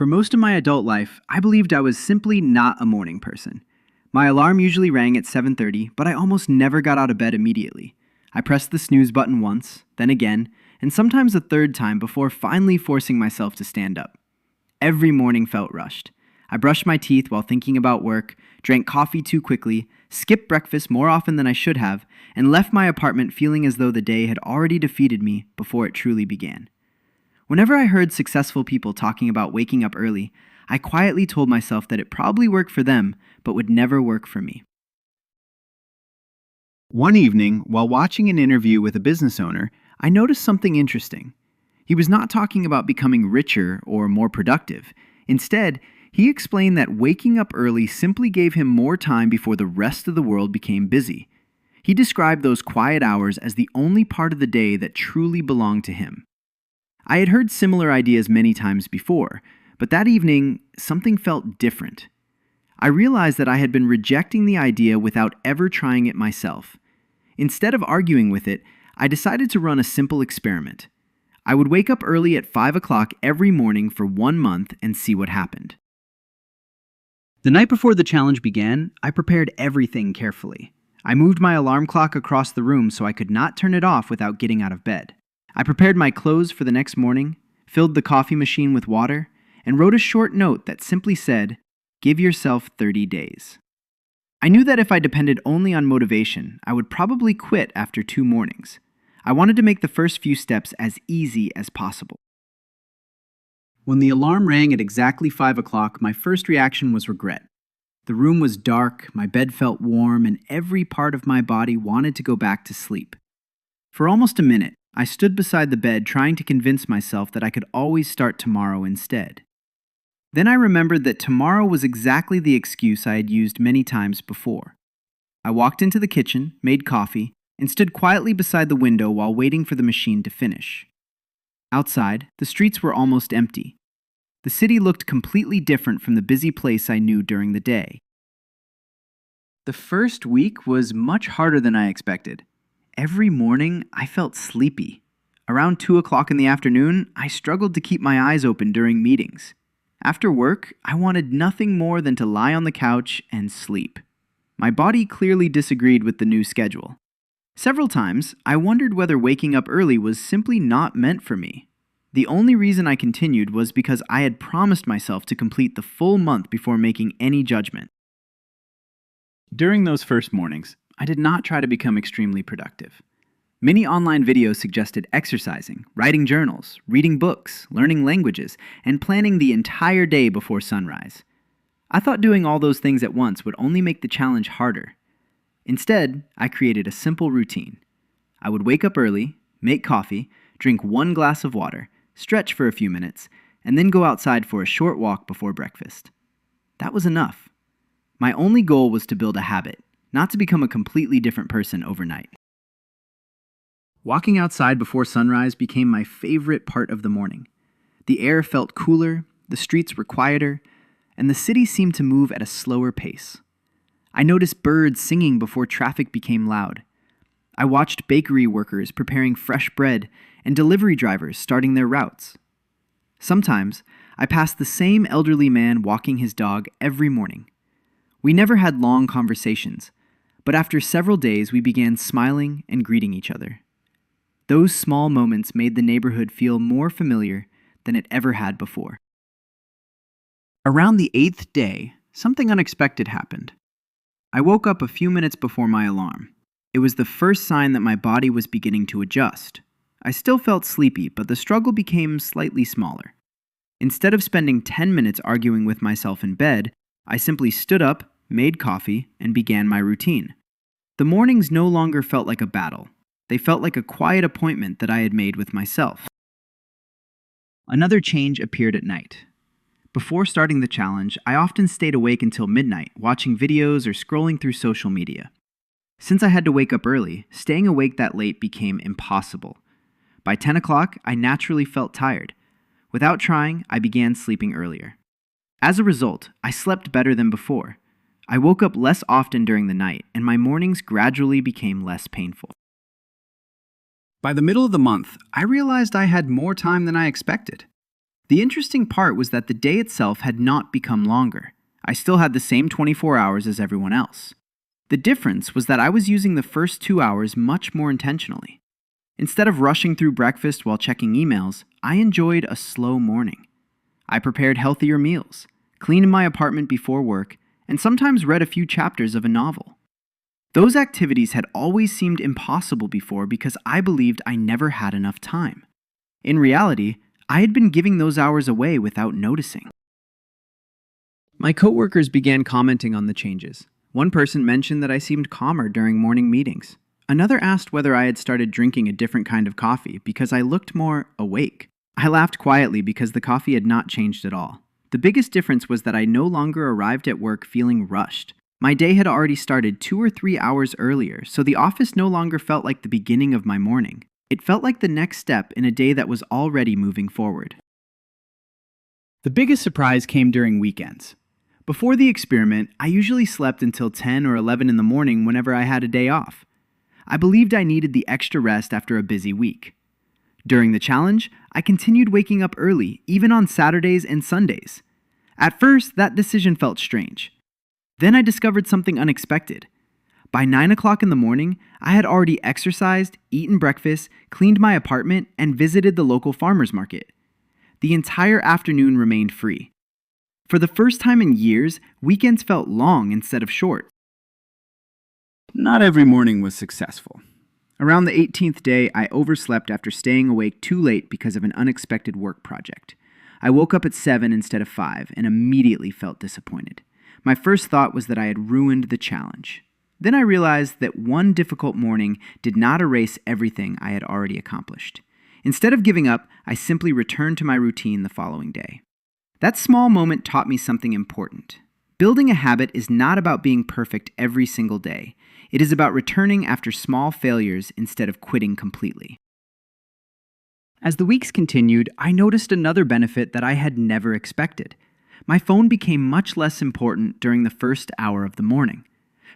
For most of my adult life, I believed I was simply not a morning person. My alarm usually rang at 7:30, but I almost never got out of bed immediately. I pressed the snooze button once, then again, and sometimes a third time before finally forcing myself to stand up. Every morning felt rushed. I brushed my teeth while thinking about work, drank coffee too quickly, skipped breakfast more often than I should have, and left my apartment feeling as though the day had already defeated me before it truly began. Whenever I heard successful people talking about waking up early, I quietly told myself that it probably worked for them, but would never work for me. One evening, while watching an interview with a business owner, I noticed something interesting. He was not talking about becoming richer or more productive. Instead, he explained that waking up early simply gave him more time before the rest of the world became busy. He described those quiet hours as the only part of the day that truly belonged to him. I had heard similar ideas many times before, but that evening, something felt different. I realized that I had been rejecting the idea without ever trying it myself. Instead of arguing with it, I decided to run a simple experiment. I would wake up early at 5 o'clock every morning for 1 month and see what happened. The night before the challenge began, I prepared everything carefully. I moved my alarm clock across the room so I could not turn it off without getting out of bed. I prepared my clothes for the next morning, filled the coffee machine with water, and wrote a short note that simply said, "Give yourself 30 days." I knew that if I depended only on motivation, I would probably quit after 2 mornings. I wanted to make the first few steps as easy as possible. When the alarm rang at exactly 5 o'clock, my first reaction was regret. The room was dark, my bed felt warm, and every part of my body wanted to go back to sleep. For almost a minute, I stood beside the bed trying to convince myself that I could always start tomorrow instead. Then I remembered that tomorrow was exactly the excuse I had used many times before. I walked into the kitchen, made coffee, and stood quietly beside the window while waiting for the machine to finish. Outside, the streets were almost empty. The city looked completely different from the busy place I knew during the day. The first week was much harder than I expected. Every morning, I felt sleepy. Around 2 o'clock in the afternoon, I struggled to keep my eyes open during meetings. After work, I wanted nothing more than to lie on the couch and sleep. My body clearly disagreed with the new schedule. Several times, I wondered whether waking up early was simply not meant for me. The only reason I continued was because I had promised myself to complete the full month before making any judgment. During those first mornings, I did not try to become extremely productive. Many online videos suggested exercising, writing journals, reading books, learning languages, and planning the entire day before sunrise. I thought doing all those things at once would only make the challenge harder. Instead, I created a simple routine. I would wake up early, make coffee, drink 1 glass of water, stretch for a few minutes, and then go outside for a short walk before breakfast. That was enough. My only goal was to build a habit, not to become a completely different person overnight. Walking outside before sunrise became my favorite part of the morning. The air felt cooler, the streets were quieter, and the city seemed to move at a slower pace. I noticed birds singing before traffic became loud. I watched bakery workers preparing fresh bread and delivery drivers starting their routes. Sometimes, I passed the same elderly man walking his dog every morning. We never had long conversations, but after several days we began smiling and greeting each other. Those small moments made the neighborhood feel more familiar than it ever had before. Around the 8th day, something unexpected happened. I woke up a few minutes before my alarm. It was the first sign that my body was beginning to adjust. I still felt sleepy, but the struggle became slightly smaller. Instead of spending 10 minutes arguing with myself in bed, I simply stood up, made coffee, and began my routine. The mornings no longer felt like a battle. They felt like a quiet appointment that I had made with myself. Another change appeared at night. Before starting the challenge, I often stayed awake until midnight, watching videos or scrolling through social media. Since I had to wake up early, staying awake that late became impossible. By 10 o'clock, I naturally felt tired. Without trying, I began sleeping earlier. As a result, I slept better than before. I woke up less often during the night, and my mornings gradually became less painful. By the middle of the month, I realized I had more time than I expected. The interesting part was that the day itself had not become longer. I still had the same 24 hours as everyone else. The difference was that I was using the first 2 hours much more intentionally. Instead of rushing through breakfast while checking emails, I enjoyed a slow morning. I prepared healthier meals, cleaned my apartment before work, and sometimes read a few chapters of a novel. Those activities had always seemed impossible before because I believed I never had enough time. In reality, I had been giving those hours away without noticing. My coworkers began commenting on the changes. One person mentioned that I seemed calmer during morning meetings. Another asked whether I had started drinking a different kind of coffee because I looked more awake. I laughed quietly because the coffee had not changed at all. The biggest difference was that I no longer arrived at work feeling rushed. My day had already started 2 or 3 hours earlier, so the office no longer felt like the beginning of my morning. It felt like the next step in a day that was already moving forward. The biggest surprise came during weekends. Before the experiment, I usually slept until 10 or 11 in the morning whenever I had a day off. I believed I needed the extra rest after a busy week. During the challenge, I continued waking up early, even on Saturdays and Sundays. At first, that decision felt strange. Then I discovered something unexpected. By 9 o'clock in the morning, I had already exercised, eaten breakfast, cleaned my apartment, and visited the local farmer's market. The entire afternoon remained free. For the first time in years, weekends felt long instead of short. Not every morning was successful. Around the 18th day, I overslept after staying awake too late because of an unexpected work project. I woke up at 7 instead of 5 and immediately felt disappointed. My first thought was that I had ruined the challenge. Then I realized that one difficult morning did not erase everything I had already accomplished. Instead of giving up, I simply returned to my routine the following day. That small moment taught me something important. Building a habit is not about being perfect every single day. It is about returning after small failures instead of quitting completely. As the weeks continued, I noticed another benefit that I had never expected. My phone became much less important during the first hour of the morning.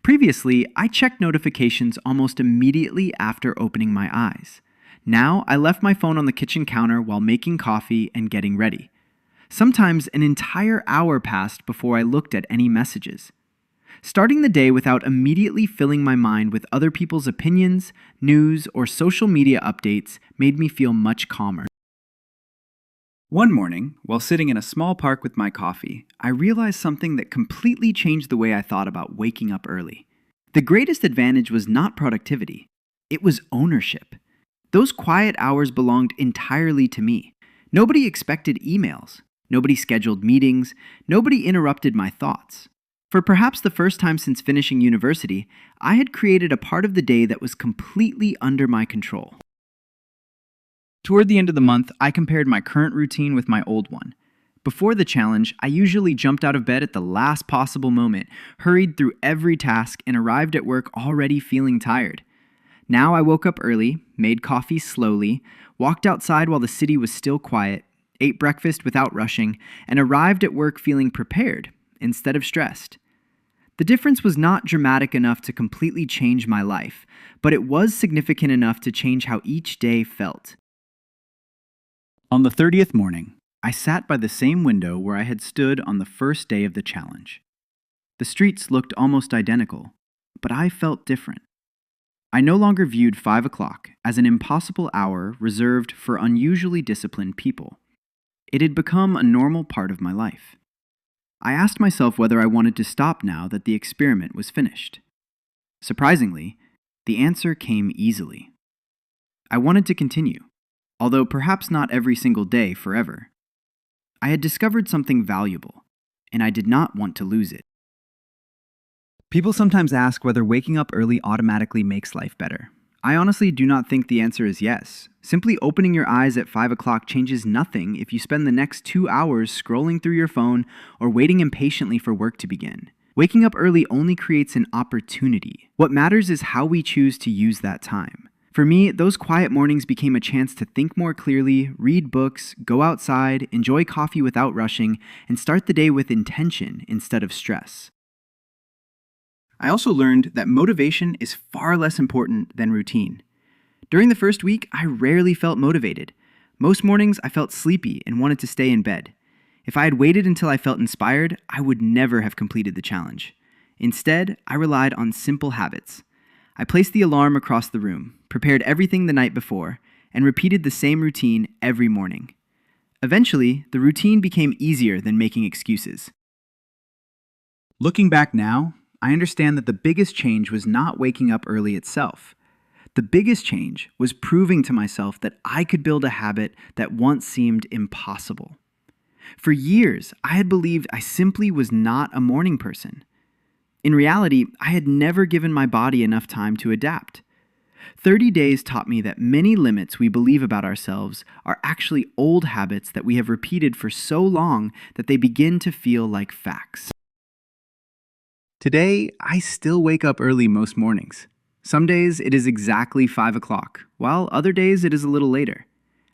Previously, I checked notifications almost immediately after opening my eyes. Now, I left my phone on the kitchen counter while making coffee and getting ready. Sometimes an entire hour passed before I looked at any messages. Starting the day without immediately filling my mind with other people's opinions, news, or social media updates made me feel much calmer. One morning, while sitting in a small park with my coffee, I realized something that completely changed the way I thought about waking up early. The greatest advantage was not productivity. It was ownership. Those quiet hours belonged entirely to me. Nobody expected emails. Nobody scheduled meetings. Nobody interrupted my thoughts. For perhaps the first time since finishing university, I had created a part of the day that was completely under my control. Toward the end of the month, I compared my current routine with my old one. Before the challenge, I usually jumped out of bed at the last possible moment, hurried through every task, and arrived at work already feeling tired. Now I woke up early, made coffee slowly, walked outside while the city was still quiet, ate breakfast without rushing, and arrived at work feeling prepared instead of stressed. The difference was not dramatic enough to completely change my life, but it was significant enough to change how each day felt. On the 30th morning, I sat by the same window where I had stood on the first day of the challenge. The streets looked almost identical, but I felt different. I no longer viewed 5 o'clock as an impossible hour reserved for unusually disciplined people. It had become a normal part of my life. I asked myself whether I wanted to stop now that the experiment was finished. Surprisingly, the answer came easily. I wanted to continue, although perhaps not every single day forever. I had discovered something valuable, and I did not want to lose it. People sometimes ask whether waking up early automatically makes life better. I honestly do not think the answer is yes. Simply opening your eyes at 5 o'clock changes nothing if you spend the next 2 hours scrolling through your phone or waiting impatiently for work to begin. Waking up early only creates an opportunity. What matters is how we choose to use that time. For me, those quiet mornings became a chance to think more clearly, read books, go outside, enjoy coffee without rushing, and start the day with intention instead of stress. I also learned that motivation is far less important than routine. During the first week, I rarely felt motivated. Most mornings, I felt sleepy and wanted to stay in bed. If I had waited until I felt inspired, I would never have completed the challenge. Instead, I relied on simple habits. I placed the alarm across the room, prepared everything the night before, and repeated the same routine every morning. Eventually, the routine became easier than making excuses. Looking back now, I understand that the biggest change was not waking up early itself. The biggest change was proving to myself that I could build a habit that once seemed impossible. For years, I had believed I simply was not a morning person. In reality, I had never given my body enough time to adapt. 30 days taught me that many limits we believe about ourselves are actually old habits that we have repeated for so long that they begin to feel like facts. Today, I still wake up early most mornings. Some days it is exactly 5 o'clock, while other days it is a little later.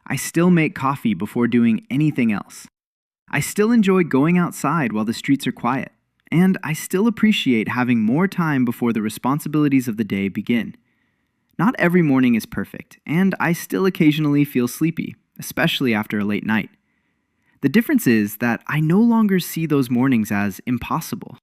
I still make coffee before doing anything else. I still enjoy going outside while the streets are quiet, and I still appreciate having more time before the responsibilities of the day begin. Not every morning is perfect, and I still occasionally feel sleepy, especially after a late night. The difference is that I no longer see those mornings as impossible.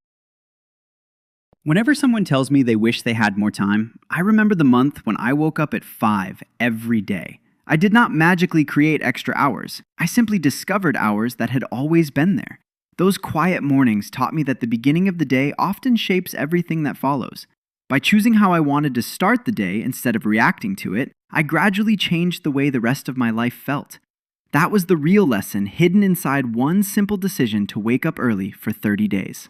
Whenever someone tells me they wish they had more time, I remember the month when I woke up at 5 every day. I did not magically create extra hours. I simply discovered hours that had always been there. Those quiet mornings taught me that the beginning of the day often shapes everything that follows. By choosing how I wanted to start the day instead of reacting to it, I gradually changed the way the rest of my life felt. That was the real lesson hidden inside one simple decision to wake up early for 30 days.